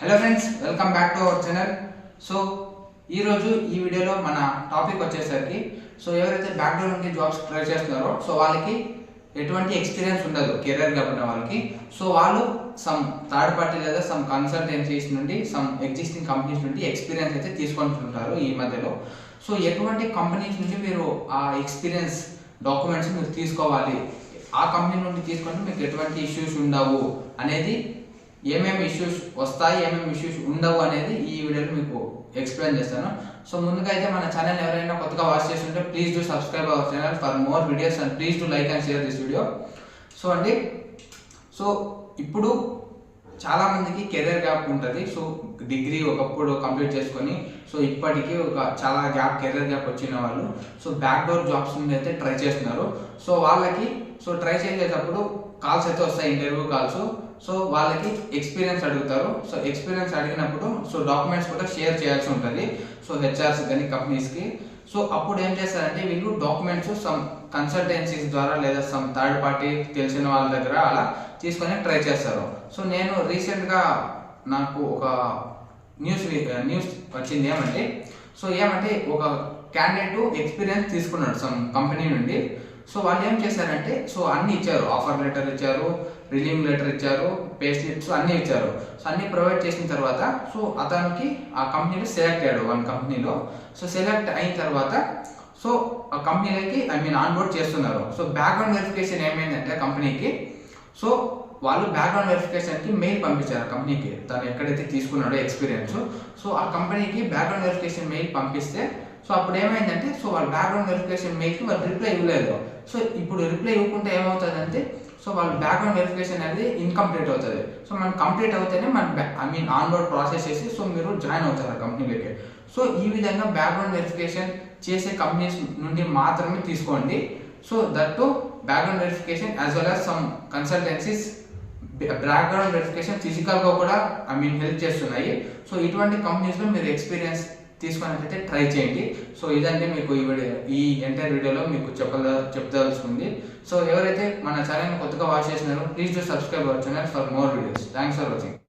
Hello friends, welcome back to our channel. So ఈరోజు ఈ వీడియోలో మన టాపిక్ వచ్చేసరికి ఎవరైతే బ్యాక్గ్రౌండ్ నుండి జాబ్స్ ట్రై చేస్తున్నారో వాళ్ళకి ఎటువంటి ఎక్స్పీరియన్స్ ఉండదు కెరీర్ గా ఉన్న వాళ్ళకి. వాళ్ళు సమ్ థర్డ్ పార్టీ లేదా సమ్ కన్సల్టెన్సీస్ నుండి సమ్ ఎగ్జిస్టింగ్ కంపెనీస్ నుండి ఎక్స్పీరియన్స్ అయితే తీసుకుంటుంటారు ఈ మధ్యలో. ఎటువంటి కంపెనీస్ నుండి మీరు ఆ ఎక్స్పీరియన్స్ డాక్యుమెంట్స్ మీరు తీసుకోవాలి, ఆ కంపెనీ నుండి తీసుకుంటే మీకు ఎటువంటి ఇష్యూస్ ఉండవు అనేది, ఏమేమి ఇష్యూస్ వస్తాయి ఏమేమి ఇష్యూస్ ఉండవు అనేది ఈ వీడియోలో మీకు ఎక్స్ప్లెయిన్ చేస్తాను. ముందుగా అయితే మన ఛానల్ ఎవరైనా కొత్తగా వాచ్ చేస్తుంటే please do subscribe our channel for more videos and please do like and share this video. ఇప్పుడు చాలా మందికి కెరీర్ గ్యాప్ ఉంటుంది. డిగ్రీ ఒకప్పుడు కంప్లీట్ చేసుకొని ఇప్పటికీ చాలా కెరీర్ గ్యాప్ వచ్చిన వాళ్ళు బ్యాక్ డోర్ జాబ్స్ నుండి అయితే ట్రై చేస్తున్నారు. వాళ్ళకి ట్రై చేసేటప్పుడు కాల్స్ అయితే వస్తాయి, ఇంటర్వ్యూ కాల్స్. వాళ్ళకి ఎక్స్పీరియన్స్ అడుగుతారు. ఎక్స్పీరియన్స్ అడిగినప్పుడు డాక్యుమెంట్స్ కూడా షేర్ చేయాల్సి ఉంటుంది హెచ్ఆర్స్ కానీ కంపెనీస్కి. అప్పుడు ఏం చేస్తారంటే వీళ్ళు డాక్యుమెంట్స్ సమ్ కన్సల్టెన్సీస్ ద్వారా లేదా సమ్ థర్డ్ పార్టీ తెలిసిన వాళ్ళ దగ్గర అలా తీసుకొని ట్రై చేస్తారు. నేను రీసెంట్గా నాకు ఒక న్యూస్ వచ్చింది ఏమంటే ఒక క్యాండిడేట్ ఎక్స్పీరియన్స్ తీసుకున్నాడు సమ్ కంపెనీ నుండి. వాళ్ళు ఏం చేశారంటే అన్ని ఇచ్చారు, ఆఫర్ లెటర్ ఇచ్చారు, రిలీవ్ లెటర్ ఇచ్చారు, పే స్లిప్స్ అన్ని ఇచ్చారు. అన్ని ప్రొవైడ్ చేసిన తర్వాత అతనికి ఆ కంపెనీలో సెలెక్ట్ అయ్యాడు. వన్ కంపెనీలో సెలెక్ట్ అయిన తర్వాత ఆ కంపెనీలకి ఆన్బోర్డ్ చేస్తున్నారు. బ్యాక్గ్రౌండ్ వెరిఫికేషన్ ఏమైందంటే కంపెనీకి వాళ్ళు బ్యాక్గ్రౌండ్ వెరిఫికేషన్కి మెయిల్ పంపించారు కంపెనీకి, తను ఎక్కడైతే తీసుకున్నాడో ఎక్స్పీరియన్స్. ఆ కంపెనీకి బ్యాక్గ్రౌండ్ వెరిఫికేషన్ మెయిల్ పంపిస్తే అప్పుడు ఏమైందంటే వాళ్ళ బ్యాక్గ్రౌండ్ వెరిఫికేషన్ మెయిల్కి వాళ్ళు రిప్లై ఇవ్వలేదు. ఇప్పుడు రిప్లై ఇవ్వకుంటే ఏమవుతుందంటే వాళ్ళ బ్యాక్గ్రౌండ్ వెరిఫికేషన్ అనేది ఇన్కంప్లీట్ అవుతుంది. మనం కంప్లీట్ అవుతేనే మన ఆన్బోర్డ్ ప్రాసెస్ చేసి మీరు జాయిన్ అవుతారు కంపెనీలకి. ఈ విధంగా బ్యాక్గ్రౌండ్ వెరిఫికేషన్ చేసే కంపెనీస్ నుండి మాత్రమే తీసుకోండి. That background verification as well as some consultancies background verification ఫిజికల్గా కూడా హెల్ప్ చేస్తున్నాయి. ఇటువంటి కంపెనీస్లో మీరు ఎక్స్పీరియన్స్ తీసుకున్నట్లయితే ట్రై చేయండి. ఇదంటే మీకు ఈ ఎంటైర్ వీడియోలో మీకు చెప్పదలుచుకుంది. ఎవరైతే మన ఛానల్ని కొత్తగా వాచ్ చేస్తున్నారో please do subscribe our channel for more videos. Thanks for watching.